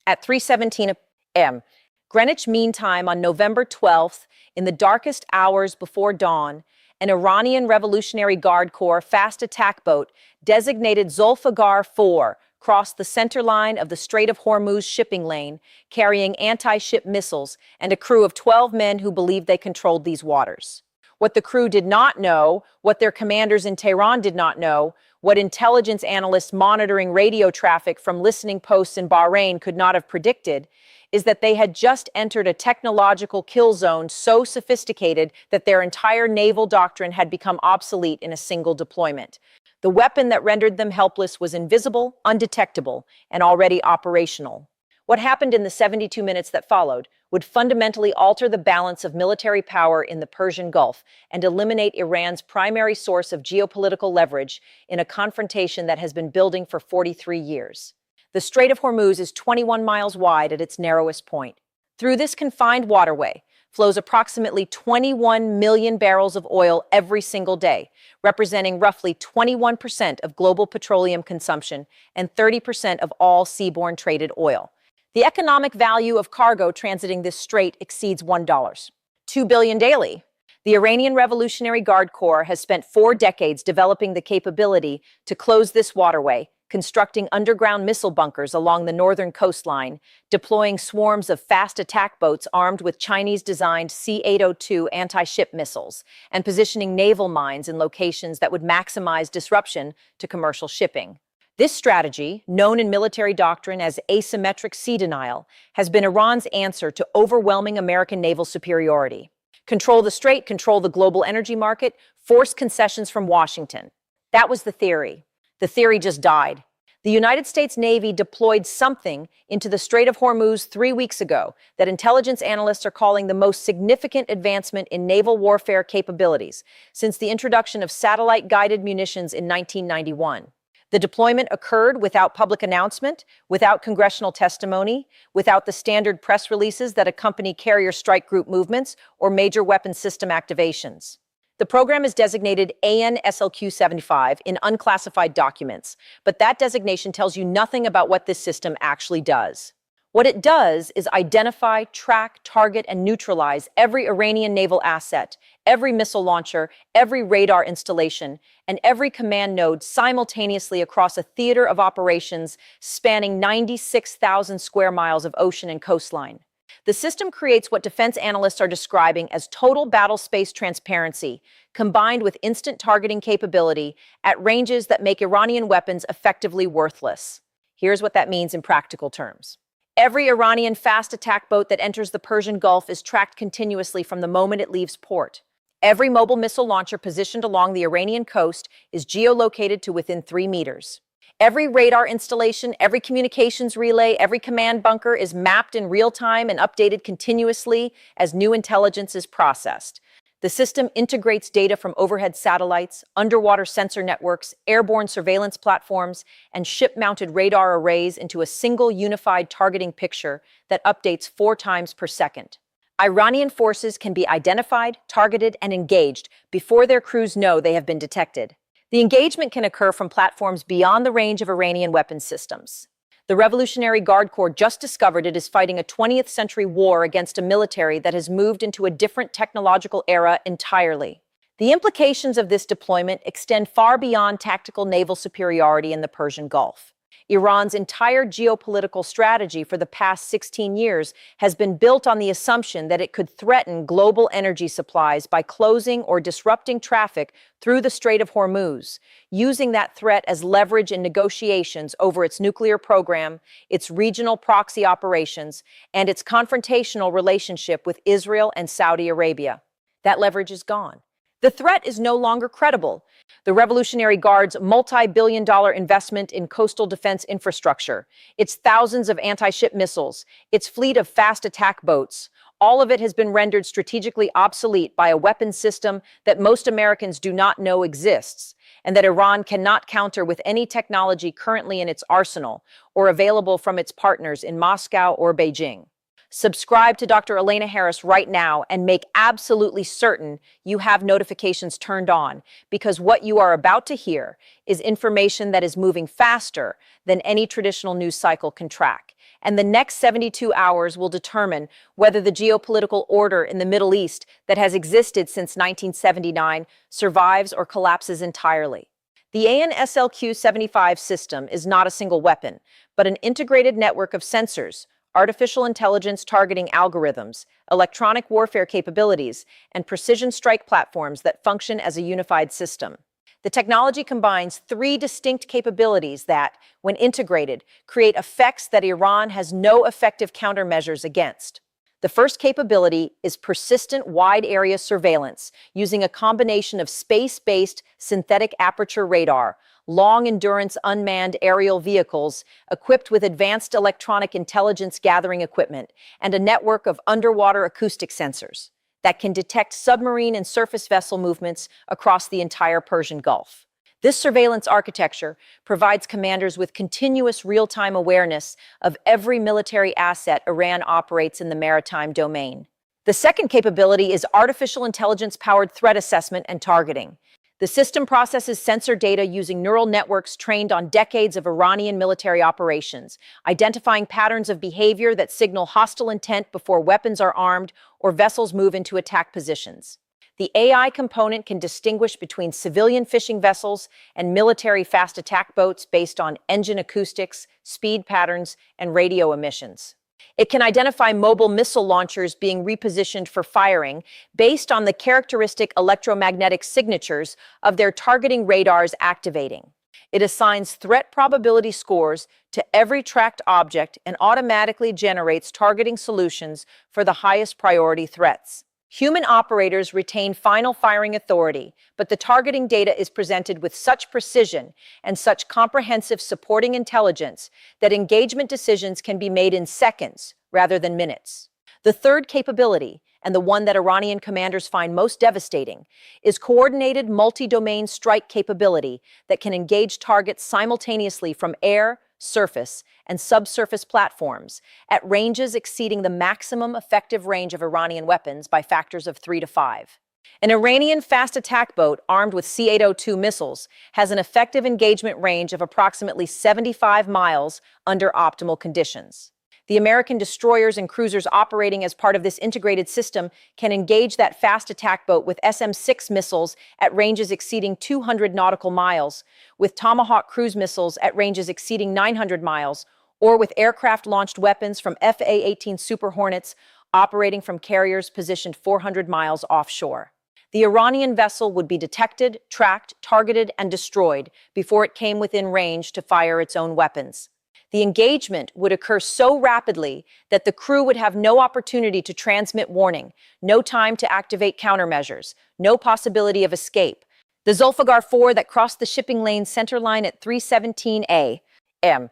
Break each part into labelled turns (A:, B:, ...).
A: At 3:17 a.m. Greenwich Mean Time on November 12th, in the darkest hours before dawn, an Iranian Revolutionary Guard Corps fast attack boat designated Zulfiqar 4 crossed the center line of the Strait of Hormuz shipping lane, carrying anti-ship missiles and a crew of 12 men who believed they controlled these waters. What the crew did not know, what their commanders in Tehran did not know, what intelligence analysts monitoring radio traffic from listening posts in Bahrain could not have predicted, is that they had just entered a technological kill zone so sophisticated that their entire naval doctrine had become obsolete in a single deployment. The weapon that rendered them helpless was invisible, undetectable, and already operational. What happened in the 72 minutes that followed would fundamentally alter the balance of military power in the Persian Gulf and eliminate Iran's primary source of geopolitical leverage in a confrontation that has been building for 43 years. The Strait of Hormuz is 21 miles wide at its narrowest point. Through this confined waterway flows approximately 21 million barrels of oil every single day, representing roughly 21% of global petroleum consumption and 30% of all seaborne traded oil. The economic value of cargo transiting this strait exceeds $1. $2 billion daily. The Iranian Revolutionary Guard Corps has spent 4 decades developing the capability to close this waterway, constructing underground missile bunkers along the northern coastline, deploying swarms of fast attack boats armed with Chinese-designed C-802 anti-ship missiles, and positioning naval mines in locations that would maximize disruption to commercial shipping. This strategy, known in military doctrine as asymmetric sea denial, has been Iran's answer to overwhelming American naval superiority. Control the strait, control the global energy market, force concessions from Washington. That was the theory. The theory just died. The United States Navy deployed something into the Strait of Hormuz 3 weeks ago that intelligence analysts are calling the most significant advancement in naval warfare capabilities since the introduction of satellite-guided munitions in 1991. The deployment occurred without public announcement, without congressional testimony, without the standard press releases that accompany carrier strike group movements or major weapon system activations. The program is designated AN/SLQ-75 in unclassified documents, but that designation tells you nothing about what this system actually does. What it does is identify, track, target, and neutralize every Iranian naval asset, every missile launcher, every radar installation, and every command node simultaneously across a theater of operations spanning 96,000 square miles of ocean and coastline. The system creates what defense analysts are describing as total battle space transparency, combined with instant targeting capability at ranges that make Iranian weapons effectively worthless. Here's what that means in practical terms. Every Iranian fast attack boat that enters the Persian Gulf is tracked continuously from the moment it leaves port. Every mobile missile launcher positioned along the Iranian coast is geolocated to within 3 meters. Every radar installation, every communications relay, every command bunker is mapped in real time and updated continuously as new intelligence is processed. The system integrates data from overhead satellites, underwater sensor networks, airborne surveillance platforms, and ship-mounted radar arrays into a single unified targeting picture that updates 4 times per second. Iranian forces can be identified, targeted, and engaged before their crews know they have been detected. The engagement can occur from platforms beyond the range of Iranian weapons systems. The Revolutionary Guard Corps just discovered it is fighting a 20th century war against a military that has moved into a different technological era entirely. The implications of this deployment extend far beyond tactical naval superiority in the Persian Gulf. Iran's entire geopolitical strategy for the past 16 years has been built on the assumption that it could threaten global energy supplies by closing or disrupting traffic through the Strait of Hormuz, using that threat as leverage in negotiations over its nuclear program, its regional proxy operations, and its confrontational relationship with Israel and Saudi Arabia. That leverage is gone. The threat is no longer credible. The Revolutionary Guard's multi-billion-dollar investment in coastal defense infrastructure, its thousands of anti-ship missiles, its fleet of fast attack boats, all of it has been rendered strategically obsolete by a weapons system that most Americans do not know exists, and that Iran cannot counter with any technology currently in its arsenal or available from its partners in Moscow or Beijing. Subscribe to Dr. Elena Harris right now and make absolutely certain you have notifications turned on, because what you are about to hear is information that is moving faster than any traditional news cycle can track. And the next 72 hours will determine whether the geopolitical order in the Middle East that has existed since 1979 survives or collapses entirely. The ANSLQ-75 system is not a single weapon, but an integrated network of sensors, artificial intelligence targeting algorithms, electronic warfare capabilities, and precision strike platforms that function as a unified system. The technology combines three distinct capabilities that, when integrated, create effects that Iran has no effective countermeasures against. The first capability is persistent wide-area surveillance using a combination of space-based synthetic aperture radar, long-endurance unmanned aerial vehicles equipped with advanced electronic intelligence gathering equipment, and a network of underwater acoustic sensors that can detect submarine and surface vessel movements across the entire Persian Gulf. This surveillance architecture provides commanders with continuous real-time awareness of every military asset Iran operates in the maritime domain. The second capability is artificial intelligence-powered threat assessment and targeting. The system processes sensor data using neural networks trained on decades of Iranian military operations, identifying patterns of behavior that signal hostile intent before weapons are armed or vessels move into attack positions. The AI component can distinguish between civilian fishing vessels and military fast attack boats based on engine acoustics, speed patterns, and radio emissions. It can identify mobile missile launchers being repositioned for firing based on the characteristic electromagnetic signatures of their targeting radars activating. It assigns threat probability scores to every tracked object and automatically generates targeting solutions for the highest priority threats. Human operators retain final firing authority, but the targeting data is presented with such precision and such comprehensive supporting intelligence that engagement decisions can be made in seconds rather than minutes. The third capability, and the one that Iranian commanders find most devastating, is coordinated multi-domain strike capability that can engage targets simultaneously from air, surface, and subsurface platforms at ranges exceeding the maximum effective range of Iranian weapons by factors of 3 to 5. An Iranian fast attack boat armed with C-802 missiles has an effective engagement range of approximately 75 miles under optimal conditions. The American destroyers and cruisers operating as part of this integrated system can engage that fast attack boat with SM-6 missiles at ranges exceeding 200 nautical miles, with Tomahawk cruise missiles at ranges exceeding 900 miles, or with aircraft-launched weapons from FA-18 Super Hornets operating from carriers positioned 400 miles offshore. The Iranian vessel would be detected, tracked, targeted, and destroyed before it came within range to fire its own weapons. The engagement would occur so rapidly that the crew would have no opportunity to transmit warning, no time to activate countermeasures, no possibility of escape. The Zulfiqar 4 that crossed the shipping lane center line at 3:17 a.m.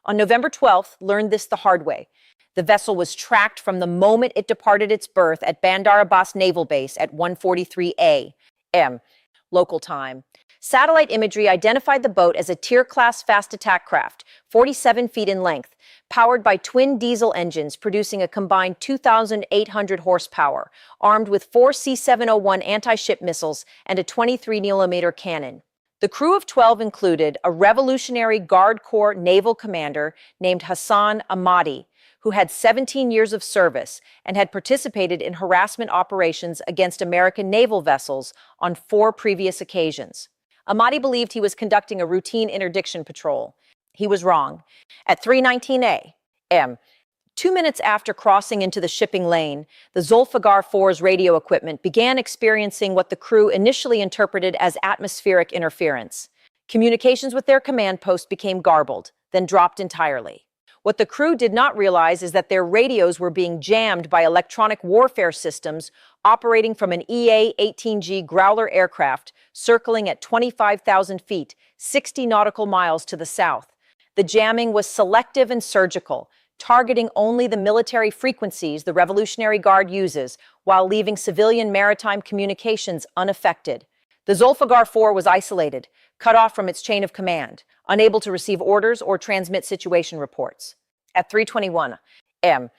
A: on November 12th learned this the hard way. The vessel was tracked from the moment it departed its berth at Bandar Abbas Naval Base at 1:43 a.m. local time. Satellite imagery identified the boat as a tier-class fast attack craft, 47 feet in length, powered by twin diesel engines producing a combined 2,800 horsepower, armed with 4 C-701 anti-ship missiles and a 23mm cannon. The crew of 12 included a Revolutionary Guard Corps naval commander named Hassan Ahmadi, who had 17 years of service and had participated in harassment operations against American naval vessels on 4 previous occasions. Ahmadi believed he was conducting a routine interdiction patrol. He was wrong. At 3:19 a.m., 2 minutes after crossing into the shipping lane, the Zulfiqar 4's radio equipment began experiencing what the crew initially interpreted as atmospheric interference. Communications with their command post became garbled, then dropped entirely. What the crew did not realize is that their radios were being jammed by electronic warfare systems operating from an EA-18G Growler aircraft circling at 25,000 feet, 60 nautical miles to the south. The jamming was selective and surgical, targeting only the military frequencies the Revolutionary Guard uses, while leaving civilian maritime communications unaffected. The Zulfiqar 4 was isolated, cut off from its chain of command, unable to receive orders or transmit situation reports. At 3:21 a.m.,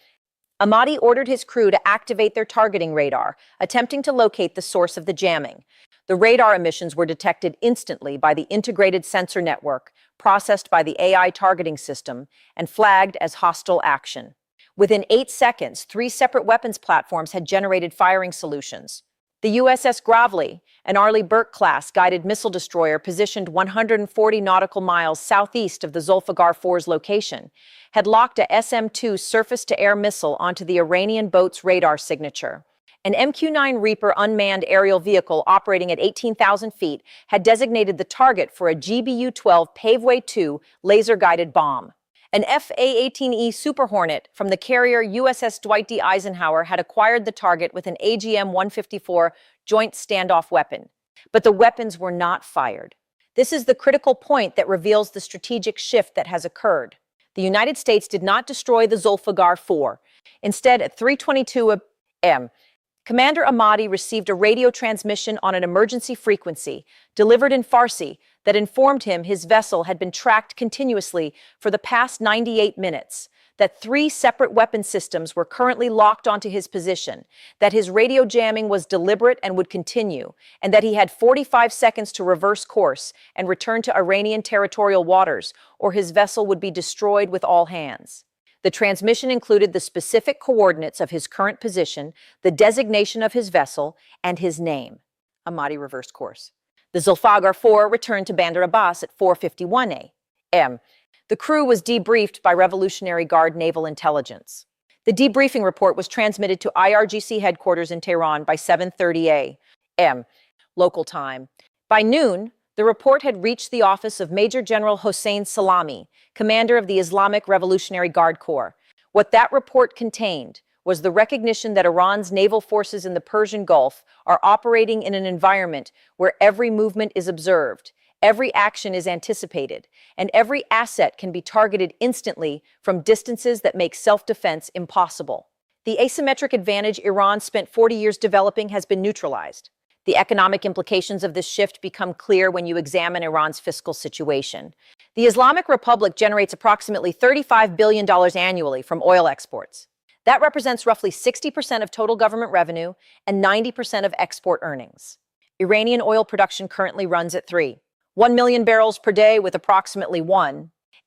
A: Ahmadi ordered his crew to activate their targeting radar, attempting to locate the source of the jamming. The radar emissions were detected instantly by the integrated sensor network, processed by the AI targeting system, and flagged as hostile action. Within 8 seconds, 3 separate weapons platforms had generated firing solutions. The USS Gravely, an Arleigh Burke-class guided missile destroyer positioned 140 nautical miles southeast of the Zulfiqar 4's location, had locked a SM-2 surface-to-air missile onto the Iranian boat's radar signature. An MQ-9 Reaper unmanned aerial vehicle operating at 18,000 feet had designated the target for a GBU-12 Paveway 2 laser-guided bomb. An F/A-18E Super Hornet from the carrier USS Dwight D. Eisenhower had acquired the target with an AGM-154 joint standoff weapon. But the weapons were not fired. This is the critical point that reveals the strategic shift that has occurred. The United States did not destroy the Zulfiqar 4. Instead, at 3:22 a.m., Commander Ahmadi received a radio transmission on an emergency frequency, delivered in Farsi, that informed him his vessel had been tracked continuously for the past 98 minutes, that 3 separate weapon systems were currently locked onto his position, that his radio jamming was deliberate and would continue, and that he had 45 seconds to reverse course and return to Iranian territorial waters, or his vessel would be destroyed with all hands. The transmission included the specific coordinates of his current position, the designation of his vessel, and his name. Ahmadi reversed course. The Zulfiqar 4 returned to Bandar Abbas at 4:51 a.m. The crew was debriefed by Revolutionary Guard Naval Intelligence. The debriefing report was transmitted to IRGC headquarters in Tehran by 7:30 a.m. local time. By noon, the report had reached the office of Major General Hossein Salami, commander of the Islamic Revolutionary Guard Corps. What that report contained was the recognition that Iran's naval forces in the Persian Gulf are operating in an environment where every movement is observed, every action is anticipated, and every asset can be targeted instantly from distances that make self-defense impossible. The asymmetric advantage Iran spent 40 years developing has been neutralized. The economic implications of this shift become clear when you examine Iran's fiscal situation. The Islamic Republic generates approximately $35 billion annually from oil exports. That represents roughly 60% of total government revenue and 90% of export earnings. Iranian oil production currently runs at 1 million barrels per day, with approximately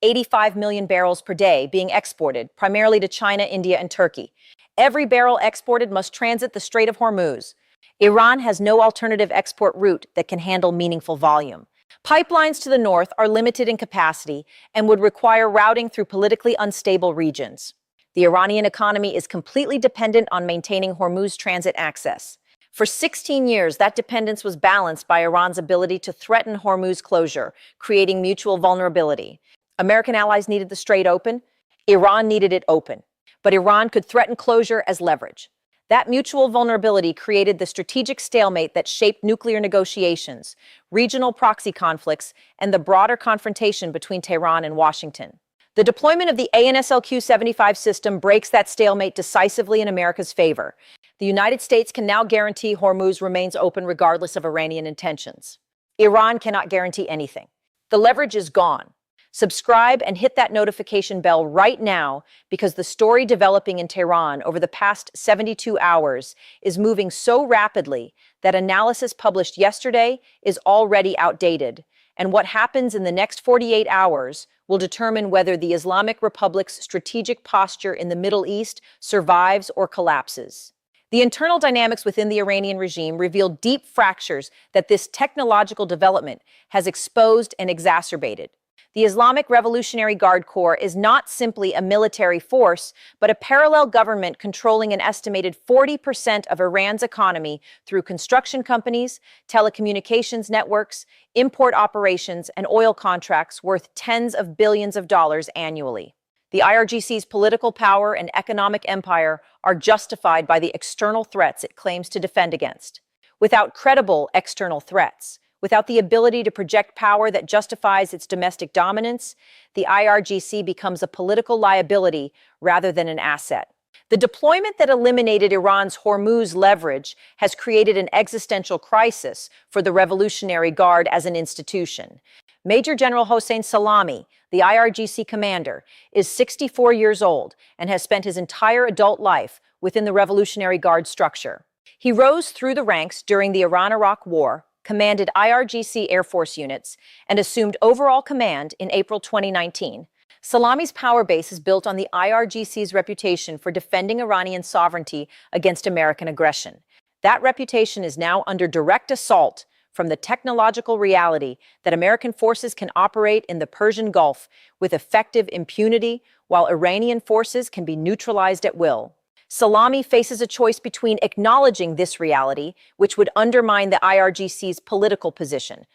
A: 85 million barrels per day being exported, primarily to China, India, and Turkey. Every barrel exported must transit the Strait of Hormuz. Iran has no alternative export route that can handle meaningful volume. Pipelines to the north are limited in capacity and would require routing through politically unstable regions. The Iranian economy is completely dependent on maintaining Hormuz transit access. For 16 years, that dependence was balanced by Iran's ability to threaten Hormuz closure, creating mutual vulnerability. American allies needed the strait open. Iran needed it open. But Iran could threaten closure as leverage. That mutual vulnerability created the strategic stalemate that shaped nuclear negotiations, regional proxy conflicts, and the broader confrontation between Tehran and Washington. The deployment of the ANSLQ-75 system breaks that stalemate decisively in America's favor. The United States can now guarantee Hormuz remains open regardless of Iranian intentions. Iran cannot guarantee anything. The leverage is gone. Subscribe and hit that notification bell right now, because the story developing in Tehran over the past 72 hours is moving so rapidly that analysis published yesterday is already outdated. And what happens in the next 48 hours will determine whether the Islamic Republic's strategic posture in the Middle East survives or collapses. The internal dynamics within the Iranian regime reveal deep fractures that this technological development has exposed and exacerbated. The Islamic Revolutionary Guard Corps is not simply a military force, but a parallel government controlling an estimated 40% of Iran's economy through construction companies, telecommunications networks, import operations, and oil contracts worth tens of billions of dollars annually. The IRGC's political power and economic empire are justified by the external threats it claims to defend against. Without credible external threats, without the ability to project power that justifies its domestic dominance, the IRGC becomes a political liability rather than an asset. The deployment that eliminated Iran's Hormuz leverage has created an existential crisis for the Revolutionary Guard as an institution. Major General Hossein Salami, the IRGC commander, is 64 years old and has spent his entire adult life within the Revolutionary Guard structure. He rose through the ranks during the Iran-Iraq War, commanded IRGC Air Force units, and assumed overall command in April 2019. Salami's power base is built on the IRGC's reputation for defending Iranian sovereignty against American aggression. That reputation is now under direct assault from the technological reality that American forces can operate in the Persian Gulf with effective impunity, while Iranian forces can be neutralized at will. Salami faces a choice between acknowledging this reality, which would undermine the IRGC's political position,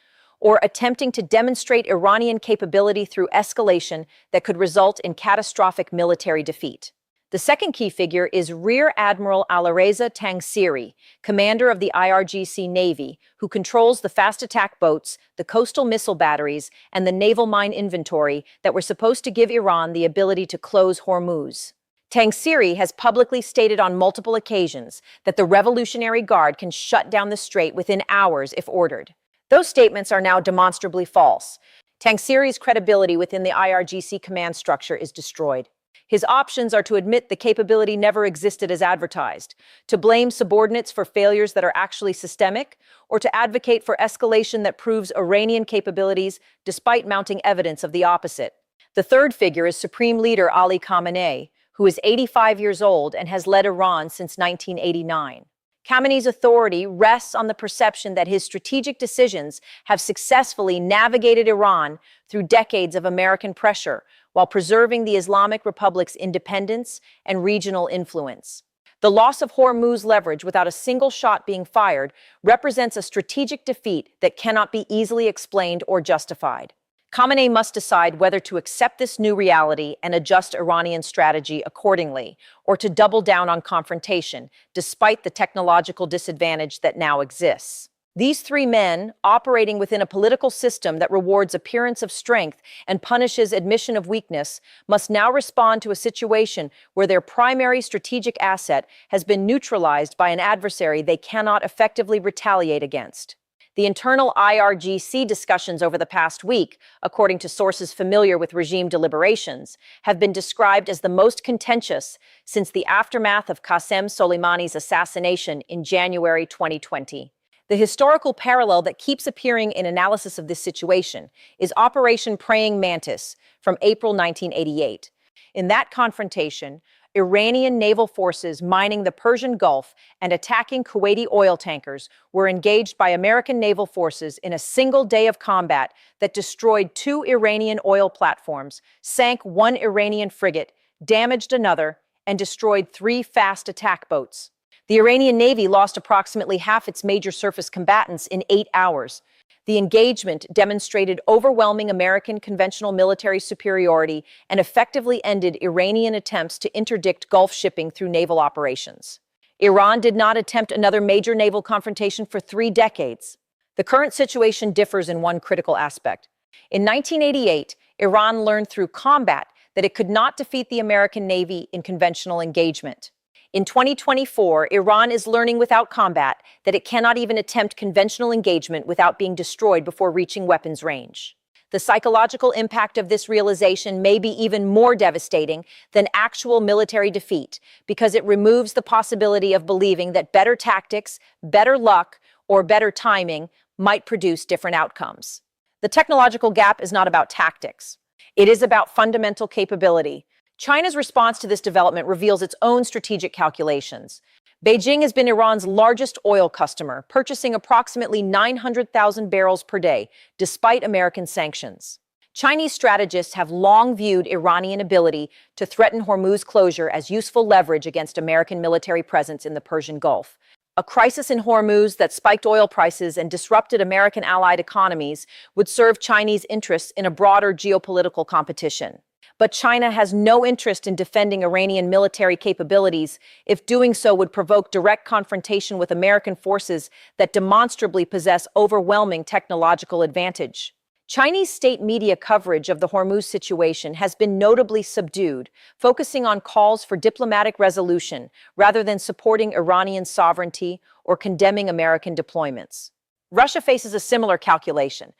A: or attempting to demonstrate Iranian capability through escalation that could result in catastrophic military defeat. The second key figure is Rear Admiral Alireza Tangsiri, commander of the IRGC Navy, who controls the fast attack boats, the coastal missile batteries, and the naval mine inventory that were supposed to give Iran the ability to close Hormuz. Tangsiri has publicly stated on multiple occasions that the Revolutionary Guard can shut down the strait within hours if ordered. Those statements are now demonstrably false. Tangsiri's credibility within the IRGC command structure is destroyed. His options are to admit the capability never existed as advertised, to blame subordinates for failures that are actually systemic, or to advocate for escalation that proves Iranian capabilities despite mounting evidence of the opposite. The third figure is Supreme Leader Ali Khamenei, who is 85 years old and has led Iran since 1989. Khamenei's authority rests on the perception that his strategic decisions have successfully navigated Iran through decades of American pressure while preserving the Islamic Republic's independence and regional influence. The loss of Hormuz leverage without a single shot being fired represents a strategic defeat that cannot be easily explained or justified. Khamenei must decide whether to accept this new reality and adjust Iranian strategy accordingly, or to double down on confrontation, despite the technological disadvantage that now exists. These three men, operating within a political system that rewards appearance of strength and punishes admission of weakness, must now respond to a situation where their primary strategic asset has been neutralized by an adversary they cannot effectively retaliate against. The internal IRGC discussions over the past week, according to sources familiar with regime deliberations, have been described as the most contentious since the aftermath of Qasem Soleimani's assassination in January 2020. The historical parallel that keeps appearing in analysis of this situation is Operation Praying Mantis from April 1988. In that confrontation, Iranian naval forces mining the Persian Gulf and attacking Kuwaiti oil tankers were engaged by American naval forces in a single day of combat that destroyed 2 Iranian oil platforms, sank 1 Iranian frigate, damaged another, and destroyed 3 fast attack boats. The Iranian Navy lost approximately half its major surface combatants in 8 hours. The engagement demonstrated overwhelming American conventional military superiority and effectively ended Iranian attempts to interdict Gulf shipping through naval operations. Iran did not attempt another major naval confrontation for 3 decades. The current situation differs in one critical aspect. In 1988, Iran learned through combat that it could not defeat the American Navy in conventional engagement. In 2024, Iran is learning without combat that it cannot even attempt conventional engagement without being destroyed before reaching weapons range. The psychological impact of this realization may be even more devastating than actual military defeat, because it removes the possibility of believing that better tactics, better luck, or better timing might produce different outcomes. The technological gap is not about tactics. It is about fundamental capability. China's response to this development reveals its own strategic calculations. Beijing has been Iran's largest oil customer, purchasing approximately 900,000 barrels per day, despite American sanctions. Chinese strategists have long viewed Iranian ability to threaten Hormuz closure as useful leverage against American military presence in the Persian Gulf. A crisis in Hormuz that spiked oil prices and disrupted American allied economies would serve Chinese interests in a broader geopolitical competition. But China has no interest in defending Iranian military capabilities if doing so would provoke direct confrontation with American forces that demonstrably possess overwhelming technological advantage. Chinese state media coverage of the Hormuz situation has been notably subdued, focusing on calls for diplomatic resolution rather than supporting Iranian sovereignty or condemning American deployments. Russia faces a similar calculation.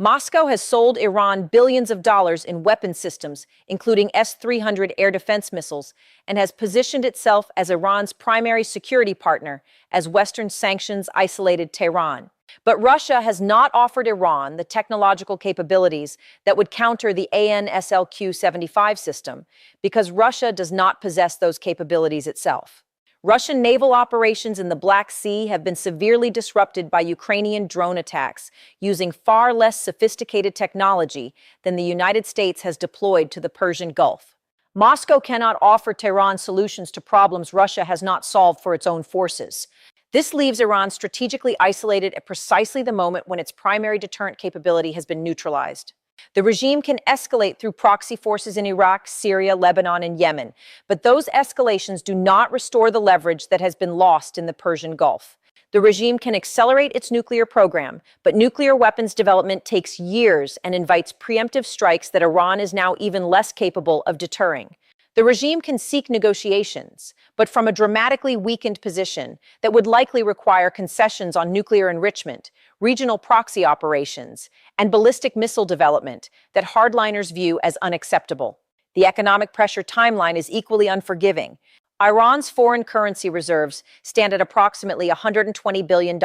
A: Moscow has sold Iran billions of dollars in weapon systems, including S-300 air defense missiles, and has positioned itself as Iran's primary security partner as Western sanctions isolated Tehran. But Russia has not offered Iran the technological capabilities that would counter the ANSLQ-75 system, because Russia does not possess those capabilities itself. Russian naval operations in the Black Sea have been severely disrupted by Ukrainian drone attacks, using far less sophisticated technology than the United States has deployed to the Persian Gulf. Moscow cannot offer Tehran solutions to problems Russia has not solved for its own forces. This leaves Iran strategically isolated at precisely the moment when its primary deterrent capability has been neutralized. The regime can escalate through proxy forces in Iraq, Syria, Lebanon, and Yemen, but those escalations do not restore the leverage that has been lost in the Persian Gulf. The regime can accelerate its nuclear program, but nuclear weapons development takes years and invites preemptive strikes that Iran is now even less capable of deterring. The regime can seek negotiations, but from a dramatically weakened position that would likely require concessions on nuclear enrichment, regional proxy operations, and ballistic missile development that hardliners view as unacceptable. The economic pressure timeline is equally unforgiving. Iran's foreign currency reserves stand at approximately $120 billion,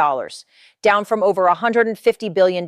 A: down from over $150 billion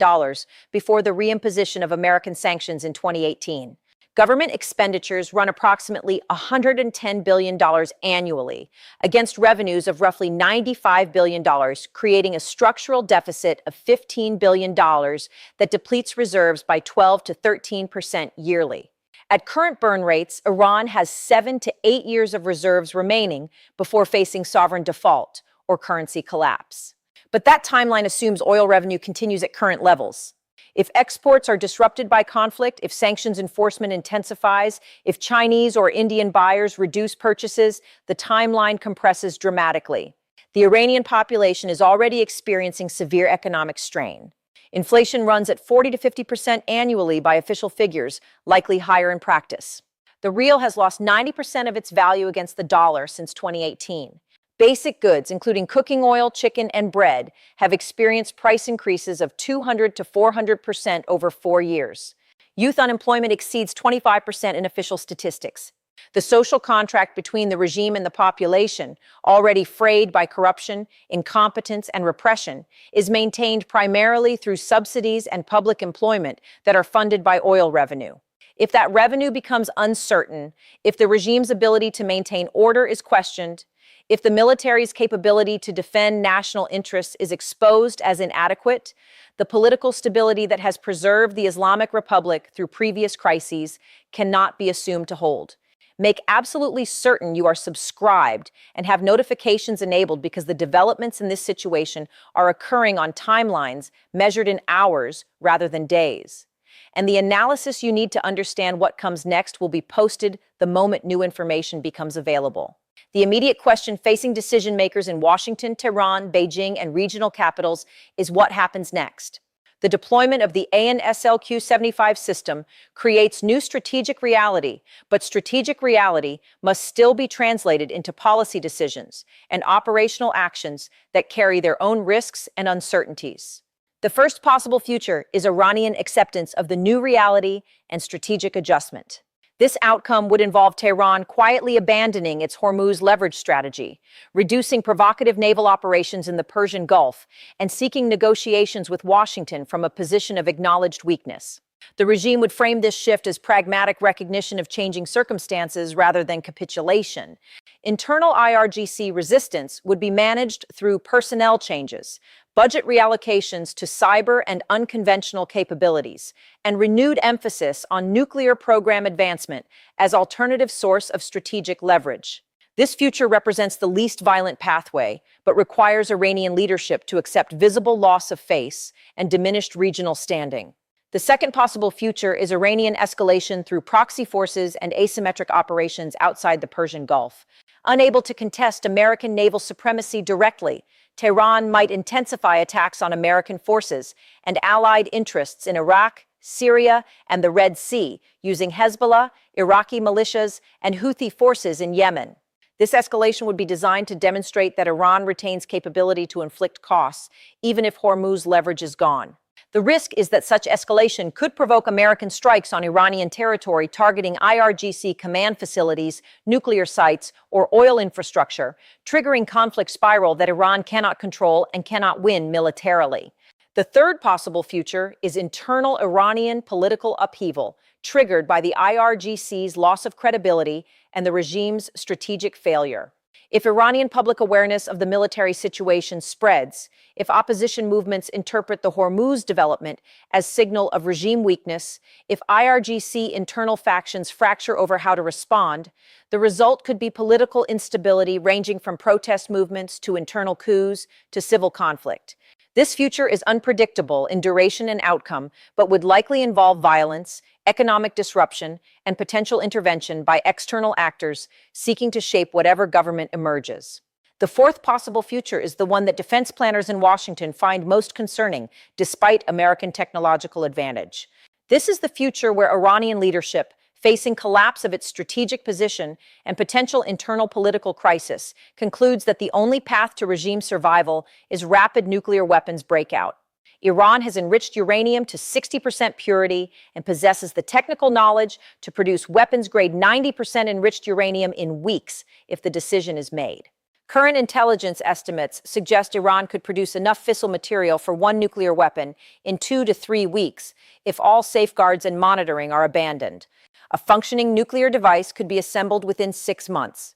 A: before the reimposition of American sanctions in 2018. Government expenditures run approximately $110 billion annually against revenues of roughly $95 billion, creating a structural deficit of $15 billion that depletes reserves by 12 to 13% yearly. At current burn rates, Iran has 7 to 8 years of reserves remaining before facing sovereign default or currency collapse. But that timeline assumes oil revenue continues at current levels. If exports are disrupted by conflict, if sanctions enforcement intensifies, if Chinese or Indian buyers reduce purchases, the timeline compresses dramatically. The Iranian population is already experiencing severe economic strain. Inflation runs at 40 to 50% annually by official figures, likely higher in practice. The rial has lost 90% of its value against the dollar since 2018. Basic goods, including cooking oil, chicken, and bread, have experienced price increases of 200 to 400% over 4 years. Youth unemployment exceeds 25% in official statistics. The social contract between the regime and the population, already frayed by corruption, incompetence, and repression, is maintained primarily through subsidies and public employment that are funded by oil revenue. If that revenue becomes uncertain, if the regime's ability to maintain order is questioned, if the military's capability to defend national interests is exposed as inadequate, the political stability that has preserved the Islamic Republic through previous crises cannot be assumed to hold. Make absolutely certain you are subscribed and have notifications enabled, because the developments in this situation are occurring on timelines measured in hours rather than days. And the analysis you need to understand what comes next will be posted the moment new information becomes available. The immediate question facing decision makers in Washington, Tehran, Beijing, and regional capitals is what happens next. The deployment of the ANSLQ-75 system creates new strategic reality, but strategic reality must still be translated into policy decisions and operational actions that carry their own risks and uncertainties. The first possible future is Iranian acceptance of the new reality and strategic adjustment. This outcome would involve Tehran quietly abandoning its Hormuz leverage strategy, reducing provocative naval operations in the Persian Gulf, and seeking negotiations with Washington from a position of acknowledged weakness. The regime would frame this shift as pragmatic recognition of changing circumstances rather than capitulation. Internal IRGC resistance would be managed through personnel changes, budget reallocations to cyber and unconventional capabilities, and renewed emphasis on nuclear program advancement as alternative source of strategic leverage. This future represents the least violent pathway, but requires Iranian leadership to accept visible loss of face and diminished regional standing. The second possible future is Iranian escalation through proxy forces and asymmetric operations outside the Persian Gulf. Unable to contest American naval supremacy directly, Tehran might intensify attacks on American forces and allied interests in Iraq, Syria, and the Red Sea, using Hezbollah, Iraqi militias, and Houthi forces in Yemen. This escalation would be designed to demonstrate that Iran retains capability to inflict costs, even if Hormuz leverage is gone. The risk is that such escalation could provoke American strikes on Iranian territory targeting IRGC command facilities, nuclear sites, or oil infrastructure, triggering conflict spiral that Iran cannot control and cannot win militarily. The third possible future is internal Iranian political upheaval, triggered by the IRGC's loss of credibility and the regime's strategic failure. If Iranian public awareness of the military situation spreads, if opposition movements interpret the Hormuz development as signal of regime weakness, if IRGC internal factions fracture over how to respond, the result could be political instability ranging from protest movements to internal coups to civil conflict. This future is unpredictable in duration and outcome, but would likely involve violence, economic disruption, and potential intervention by external actors seeking to shape whatever government emerges. The fourth possible future is the one that defense planners in Washington find most concerning, despite American technological advantage. This is the future where Iranian leadership, facing collapse of its strategic position and potential internal political crisis, concludes that the only path to regime survival is rapid nuclear weapons breakout. Iran has enriched uranium to 60% purity and possesses the technical knowledge to produce weapons-grade 90% enriched uranium in weeks if the decision is made. Current intelligence estimates suggest Iran could produce enough fissile material for one nuclear weapon in 2 to 3 weeks if all safeguards and monitoring are abandoned. A functioning nuclear device could be assembled within 6 months.